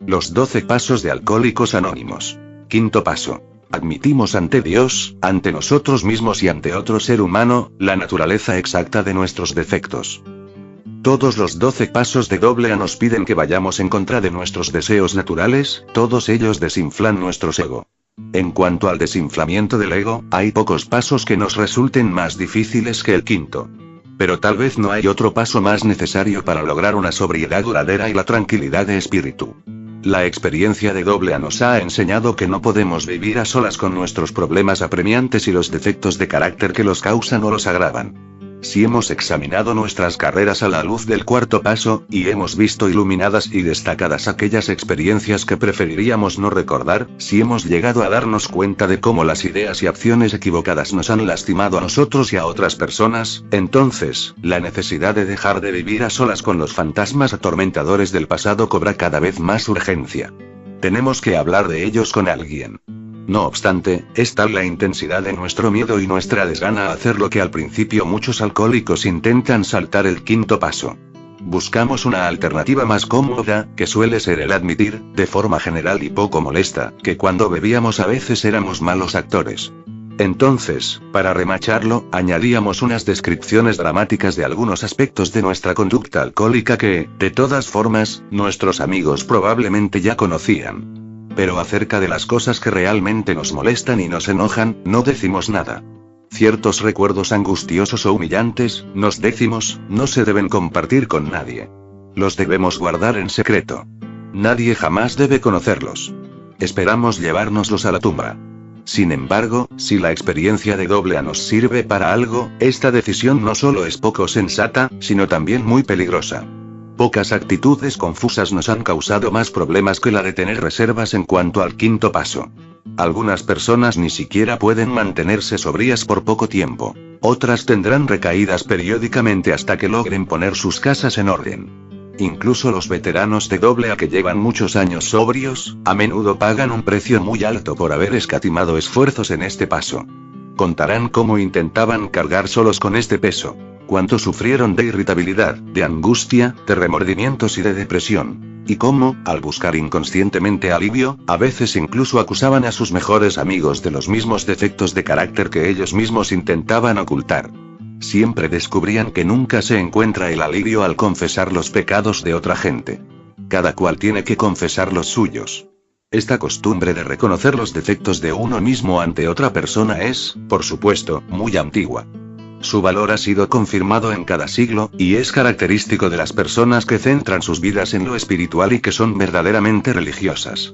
Los 12 pasos de Alcohólicos Anónimos. Quinto paso. Admitimos ante Dios, ante nosotros mismos y ante otro ser humano, la naturaleza exacta de nuestros defectos. Todos los 12 pasos de AA nos piden que vayamos en contra de nuestros deseos naturales, todos ellos desinflan nuestro ego. En cuanto al desinflamiento del ego, hay pocos pasos que nos resulten más difíciles que el quinto. Pero tal vez no hay otro paso más necesario para lograr una sobriedad duradera y la tranquilidad de espíritu. La experiencia de AA nos ha enseñado que no podemos vivir a solas con nuestros problemas apremiantes y los defectos de carácter que los causan o los agravan. Si hemos examinado nuestras carreras a la luz del cuarto paso, y hemos visto iluminadas y destacadas aquellas experiencias que preferiríamos no recordar, si hemos llegado a darnos cuenta de cómo las ideas y acciones equivocadas nos han lastimado a nosotros y a otras personas, entonces, la necesidad de dejar de vivir a solas con los fantasmas atormentadores del pasado cobra cada vez más urgencia. Tenemos que hablar de ellos con alguien. No obstante, es tal la intensidad de nuestro miedo y nuestra desgana a hacerlo que al principio muchos alcohólicos intentan saltar el quinto paso. Buscamos una alternativa más cómoda, que suele ser el admitir, de forma general y poco molesta, que cuando bebíamos a veces éramos malos actores. Entonces, para remacharlo, añadíamos unas descripciones dramáticas de algunos aspectos de nuestra conducta alcohólica que, de todas formas, nuestros amigos probablemente ya conocían. Pero acerca de las cosas que realmente nos molestan y nos enojan, no decimos nada. Ciertos recuerdos angustiosos o humillantes, nos decimos, no se deben compartir con nadie. Los debemos guardar en secreto. Nadie jamás debe conocerlos. Esperamos llevárnoslos a la tumba. Sin embargo, si la experiencia de AA nos sirve para algo, esta decisión no solo es poco sensata, sino también muy peligrosa. Pocas actitudes confusas nos han causado más problemas que la de tener reservas en cuanto al quinto paso. Algunas personas ni siquiera pueden mantenerse sobrias por poco tiempo. Otras tendrán recaídas periódicamente hasta que logren poner sus casas en orden. Incluso los veteranos de AA que llevan muchos años sobrios, a menudo pagan un precio muy alto por haber escatimado esfuerzos en este paso. Contarán cómo intentaban cargar solos con este peso. Cuánto sufrieron de irritabilidad, de angustia, de remordimientos y de depresión. Y cómo, al buscar inconscientemente alivio, a veces incluso acusaban a sus mejores amigos de los mismos defectos de carácter que ellos mismos intentaban ocultar. Siempre descubrían que nunca se encuentra el alivio al confesar los pecados de otra gente. Cada cual tiene que confesar los suyos. Esta costumbre de reconocer los defectos de uno mismo ante otra persona es, por supuesto, muy antigua. Su valor ha sido confirmado en cada siglo, y es característico de las personas que centran sus vidas en lo espiritual y que son verdaderamente religiosas.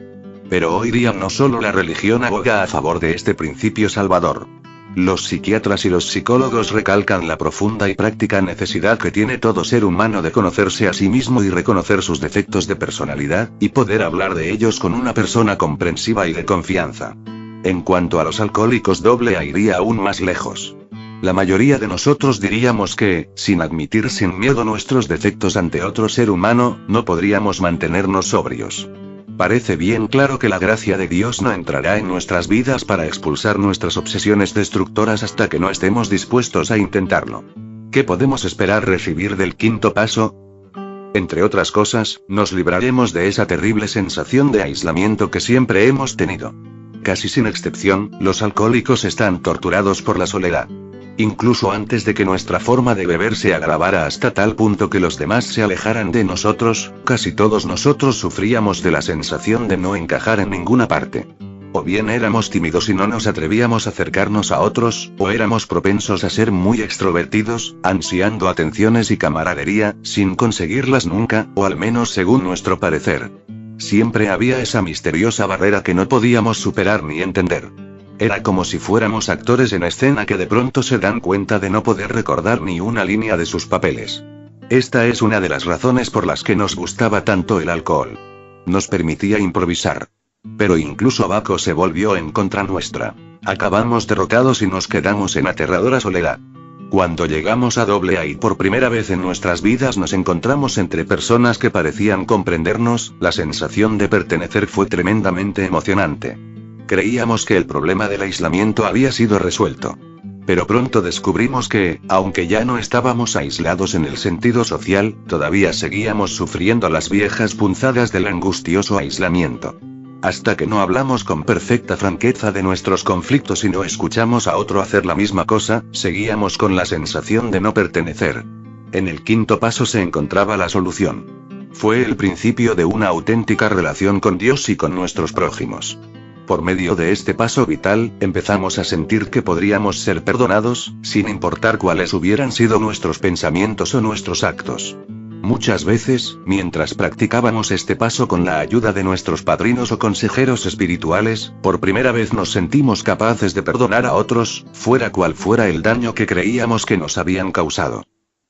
Pero hoy día no solo la religión aboga a favor de este principio salvador. Los psiquiatras y los psicólogos recalcan la profunda y práctica necesidad que tiene todo ser humano de conocerse a sí mismo y reconocer sus defectos de personalidad, y poder hablar de ellos con una persona comprensiva y de confianza. En cuanto a los alcohólicos, AA iría aún más lejos. La mayoría de nosotros diríamos que, sin admitir sin miedo nuestros defectos ante otro ser humano, no podríamos mantenernos sobrios. Parece bien claro que la gracia de Dios no entrará en nuestras vidas para expulsar nuestras obsesiones destructoras hasta que no estemos dispuestos a intentarlo. ¿Qué podemos esperar recibir del quinto paso? Entre otras cosas, nos libraremos de esa terrible sensación de aislamiento que siempre hemos tenido. Casi sin excepción, los alcohólicos están torturados por la soledad. Incluso antes de que nuestra forma de beber se agravara hasta tal punto que los demás se alejaran de nosotros, casi todos nosotros sufríamos de la sensación de no encajar en ninguna parte. O bien éramos tímidos y no nos atrevíamos a acercarnos a otros, o éramos propensos a ser muy extrovertidos, ansiando atenciones y camaradería, sin conseguirlas nunca, o al menos según nuestro parecer. Siempre había esa misteriosa barrera que no podíamos superar ni entender. Era como si fuéramos actores en escena que de pronto se dan cuenta de no poder recordar ni una línea de sus papeles. Esta es una de las razones por las que nos gustaba tanto el alcohol. Nos permitía improvisar. Pero incluso Baco se volvió en contra nuestra. Acabamos derrotados y nos quedamos en aterradora soledad. Cuando llegamos a AA y por primera vez en nuestras vidas nos encontramos entre personas que parecían comprendernos, la sensación de pertenecer fue tremendamente emocionante. Creíamos que el problema del aislamiento había sido resuelto. Pero pronto descubrimos que, aunque ya no estábamos aislados en el sentido social, todavía seguíamos sufriendo las viejas punzadas del angustioso aislamiento. Hasta que no hablamos con perfecta franqueza de nuestros conflictos y no escuchamos a otro hacer la misma cosa, seguíamos con la sensación de no pertenecer. En el quinto paso se encontraba la solución. Fue el principio de una auténtica relación con Dios y con nuestros prójimos. Por medio de este paso vital, empezamos a sentir que podríamos ser perdonados, sin importar cuáles hubieran sido nuestros pensamientos o nuestros actos. Muchas veces, mientras practicábamos este paso con la ayuda de nuestros padrinos o consejeros espirituales, por primera vez nos sentimos capaces de perdonar a otros, fuera cual fuera el daño que creíamos que nos habían causado.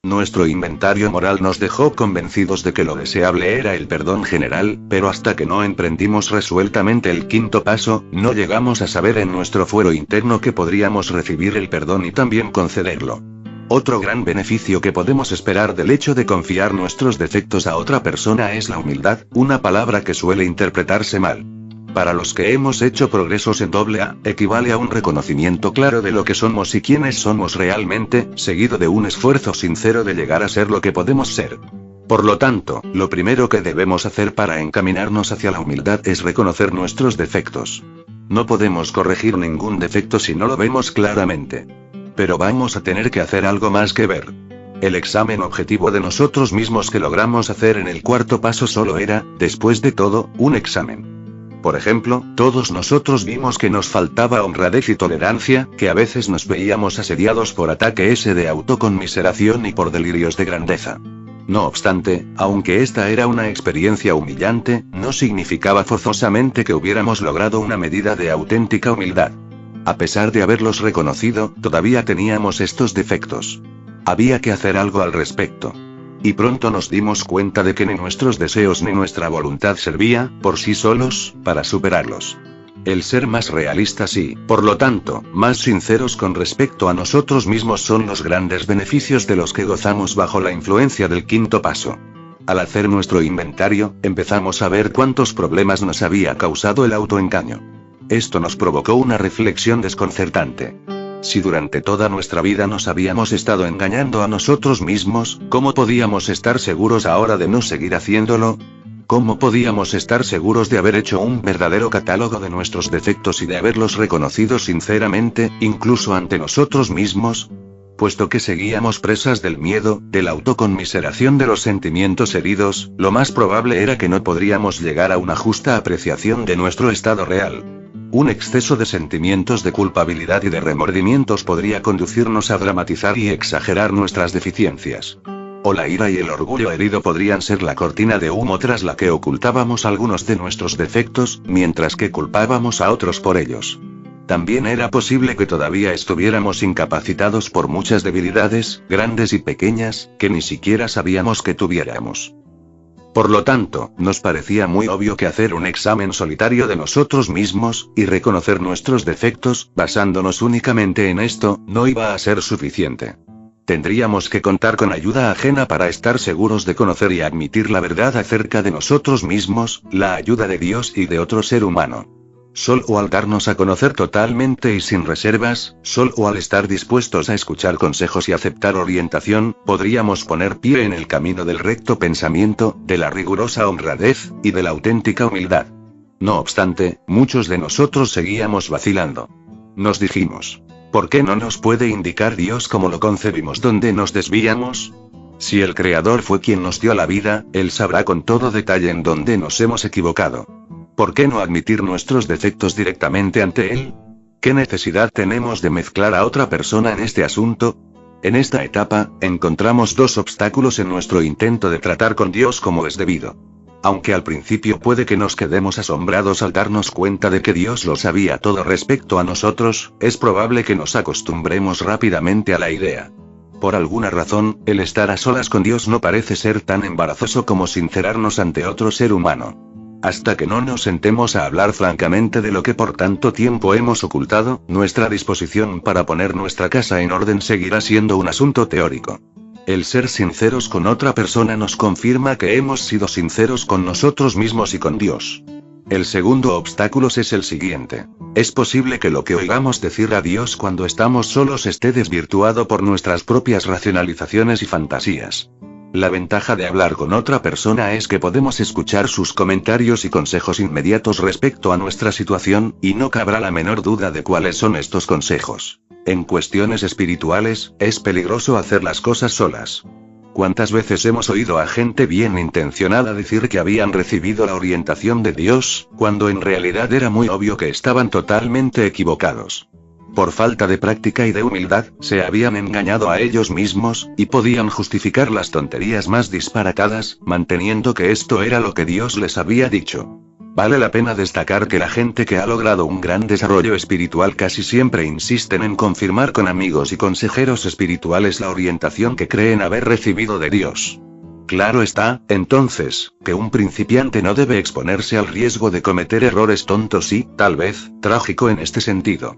Nuestro inventario moral nos dejó convencidos de que lo deseable era el perdón general, pero hasta que no emprendimos resueltamente el quinto paso, no llegamos a saber en nuestro fuero interno que podríamos recibir el perdón y también concederlo. Otro gran beneficio que podemos esperar del hecho de confiar nuestros defectos a otra persona es la humildad, una palabra que suele interpretarse mal. Para los que hemos hecho progresos en AA, equivale a un reconocimiento claro de lo que somos y quiénes somos realmente, seguido de un esfuerzo sincero de llegar a ser lo que podemos ser. Por lo tanto, lo primero que debemos hacer para encaminarnos hacia la humildad es reconocer nuestros defectos. No podemos corregir ningún defecto si no lo vemos claramente. Pero vamos a tener que hacer algo más que ver. El examen objetivo de nosotros mismos que logramos hacer en el cuarto paso solo era, después de todo, un examen. Por ejemplo, todos nosotros vimos que nos faltaba honradez y tolerancia, que a veces nos veíamos asediados por ataques de autoconmiseración y por delirios de grandeza. No obstante, aunque esta era una experiencia humillante, no significaba forzosamente que hubiéramos logrado una medida de auténtica humildad. A pesar de haberlos reconocido, todavía teníamos estos defectos. Había que hacer algo al respecto. Y pronto nos dimos cuenta de que ni nuestros deseos ni nuestra voluntad servía, por sí solos, para superarlos. El ser más realistas y, por lo tanto, más sinceros con respecto a nosotros mismos son los grandes beneficios de los que gozamos bajo la influencia del quinto paso. Al hacer nuestro inventario, empezamos a ver cuántos problemas nos había causado el autoengaño. Esto nos provocó una reflexión desconcertante. Si durante toda nuestra vida nos habíamos estado engañando a nosotros mismos, ¿cómo podíamos estar seguros ahora de no seguir haciéndolo? ¿Cómo podíamos estar seguros de haber hecho un verdadero catálogo de nuestros defectos y de haberlos reconocido sinceramente, incluso ante nosotros mismos? Puesto que seguíamos presas del miedo, de la autoconmiseración de los sentimientos heridos, lo más probable era que no podríamos llegar a una justa apreciación de nuestro estado real. Un exceso de sentimientos de culpabilidad y de remordimientos podría conducirnos a dramatizar y exagerar nuestras deficiencias. O la ira y el orgullo herido podrían ser la cortina de humo tras la que ocultábamos algunos de nuestros defectos, mientras que culpábamos a otros por ellos. También era posible que todavía estuviéramos incapacitados por muchas debilidades, grandes y pequeñas, que ni siquiera sabíamos que tuviéramos. Por lo tanto, nos parecía muy obvio que hacer un examen solitario de nosotros mismos, y reconocer nuestros defectos, basándonos únicamente en esto, no iba a ser suficiente. Tendríamos que contar con ayuda ajena para estar seguros de conocer y admitir la verdad acerca de nosotros mismos, la ayuda de Dios y de otro ser humano. Solo al darnos a conocer totalmente y sin reservas, solo al estar dispuestos a escuchar consejos y aceptar orientación, podríamos poner pie en el camino del recto pensamiento, de la rigurosa honradez, y de la auténtica humildad. No obstante, muchos de nosotros seguíamos vacilando. Nos dijimos, ¿por qué no nos puede indicar Dios cómo lo concebimos dónde nos desviamos? Si el Creador fue quien nos dio la vida, Él sabrá con todo detalle en dónde nos hemos equivocado. ¿Por qué no admitir nuestros defectos directamente ante Él? ¿Qué necesidad tenemos de mezclar a otra persona en este asunto? En esta etapa, encontramos dos obstáculos en nuestro intento de tratar con Dios como es debido. Aunque al principio puede que nos quedemos asombrados al darnos cuenta de que Dios lo sabía todo respecto a nosotros, es probable que nos acostumbremos rápidamente a la idea. Por alguna razón, el estar a solas con Dios no parece ser tan embarazoso como sincerarnos ante otro ser humano. Hasta que no nos sentemos a hablar francamente de lo que por tanto tiempo hemos ocultado, nuestra disposición para poner nuestra casa en orden seguirá siendo un asunto teórico. El ser sinceros con otra persona nos confirma que hemos sido sinceros con nosotros mismos y con Dios. El segundo obstáculo es el siguiente. Es posible que lo que oigamos decir a Dios cuando estamos solos esté desvirtuado por nuestras propias racionalizaciones y fantasías. La ventaja de hablar con otra persona es que podemos escuchar sus comentarios y consejos inmediatos respecto a nuestra situación, y no cabrá la menor duda de cuáles son estos consejos. En cuestiones espirituales, es peligroso hacer las cosas solas. ¿Cuántas veces hemos oído a gente bien intencionada decir que habían recibido la orientación de Dios, cuando en realidad era muy obvio que estaban totalmente equivocados? Por falta de práctica y de humildad, se habían engañado a ellos mismos, y podían justificar las tonterías más disparatadas, manteniendo que esto era lo que Dios les había dicho. Vale la pena destacar que la gente que ha logrado un gran desarrollo espiritual casi siempre insisten en confirmar con amigos y consejeros espirituales la orientación que creen haber recibido de Dios. Claro está, entonces, que un principiante no debe exponerse al riesgo de cometer errores tontos y, tal vez, trágico en este sentido.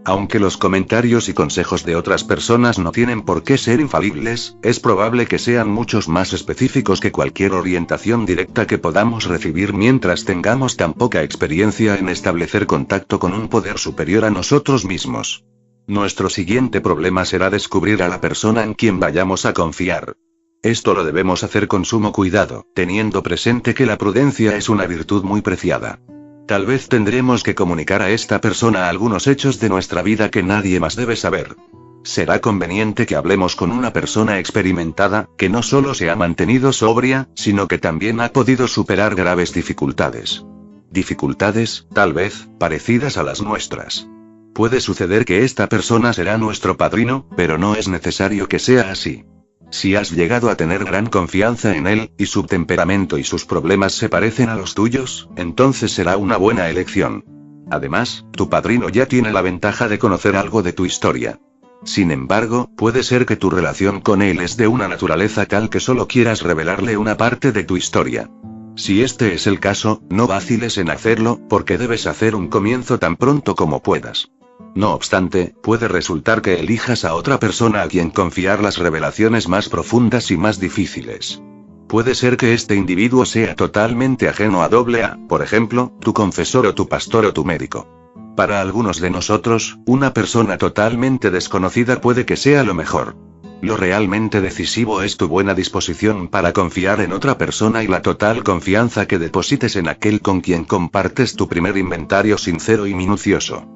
Aunque los comentarios y consejos de otras personas no tienen por qué ser infalibles, es probable que sean muchos más específicos que cualquier orientación directa que podamos recibir mientras tengamos tan poca experiencia en establecer contacto con un poder superior a nosotros mismos. Nuestro siguiente problema será descubrir a la persona en quien vayamos a confiar. Esto lo debemos hacer con sumo cuidado, teniendo presente que la prudencia es una virtud muy preciada. Tal vez tendremos que comunicar a esta persona algunos hechos de nuestra vida que nadie más debe saber. Será conveniente que hablemos con una persona experimentada, que no solo se ha mantenido sobria, sino que también ha podido superar graves dificultades. Dificultades, tal vez, parecidas a las nuestras. Puede suceder que esta persona será nuestro padrino, pero no es necesario que sea así. Si has llegado a tener gran confianza en él, y su temperamento y sus problemas se parecen a los tuyos, entonces será una buena elección. Además, tu padrino ya tiene la ventaja de conocer algo de tu historia. Sin embargo, puede ser que tu relación con él es de una naturaleza tal que solo quieras revelarle una parte de tu historia. Si este es el caso, no vaciles en hacerlo, porque debes hacer un comienzo tan pronto como puedas. No obstante, puede resultar que elijas a otra persona a quien confiar las revelaciones más profundas y más difíciles. Puede ser que este individuo sea totalmente ajeno a AA, por ejemplo, tu confesor o tu pastor o tu médico. Para algunos de nosotros, una persona totalmente desconocida puede que sea lo mejor. Lo realmente decisivo es tu buena disposición para confiar en otra persona y la total confianza que deposites en aquel con quien compartes tu primer inventario sincero y minucioso.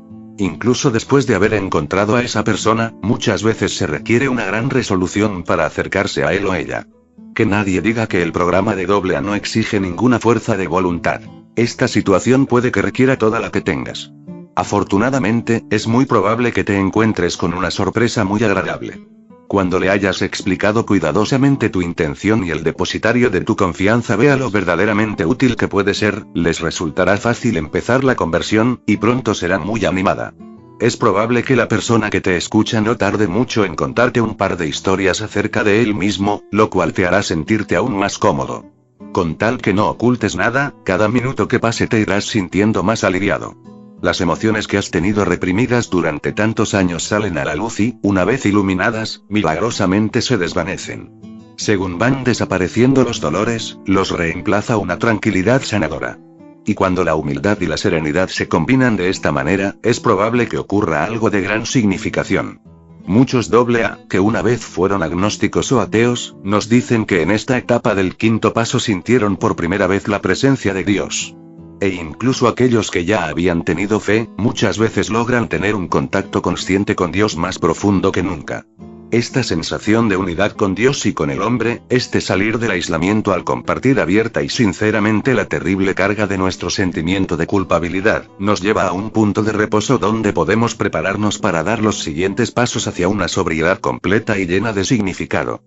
Incluso después de haber encontrado a esa persona, muchas veces se requiere una gran resolución para acercarse a él o ella. Que nadie diga que el programa de AA no exige ninguna fuerza de voluntad. Esta situación puede que requiera toda la que tengas. Afortunadamente, es muy probable que te encuentres con una sorpresa muy agradable. Cuando le hayas explicado cuidadosamente tu intención y el depositario de tu confianza vea lo verdaderamente útil que puede ser, les resultará fácil empezar la conversión, y pronto será muy animada. Es probable que la persona que te escucha no tarde mucho en contarte un par de historias acerca de él mismo, lo cual te hará sentirte aún más cómodo. Con tal que no ocultes nada, cada minuto que pase te irás sintiendo más aliviado. Las emociones que has tenido reprimidas durante tantos años salen a la luz y, una vez iluminadas, milagrosamente se desvanecen. Según van desapareciendo los dolores, los reemplaza una tranquilidad sanadora. Y cuando la humildad y la serenidad se combinan de esta manera, es probable que ocurra algo de gran significación. Muchos AA, que una vez fueron agnósticos o ateos, nos dicen que en esta etapa del quinto paso sintieron por primera vez la presencia de Dios. E incluso aquellos que ya habían tenido fe, muchas veces logran tener un contacto consciente con Dios más profundo que nunca. Esta sensación de unidad con Dios y con el hombre, este salir del aislamiento al compartir abierta y sinceramente la terrible carga de nuestro sentimiento de culpabilidad, nos lleva a un punto de reposo donde podemos prepararnos para dar los siguientes pasos hacia una sobriedad completa y llena de significado.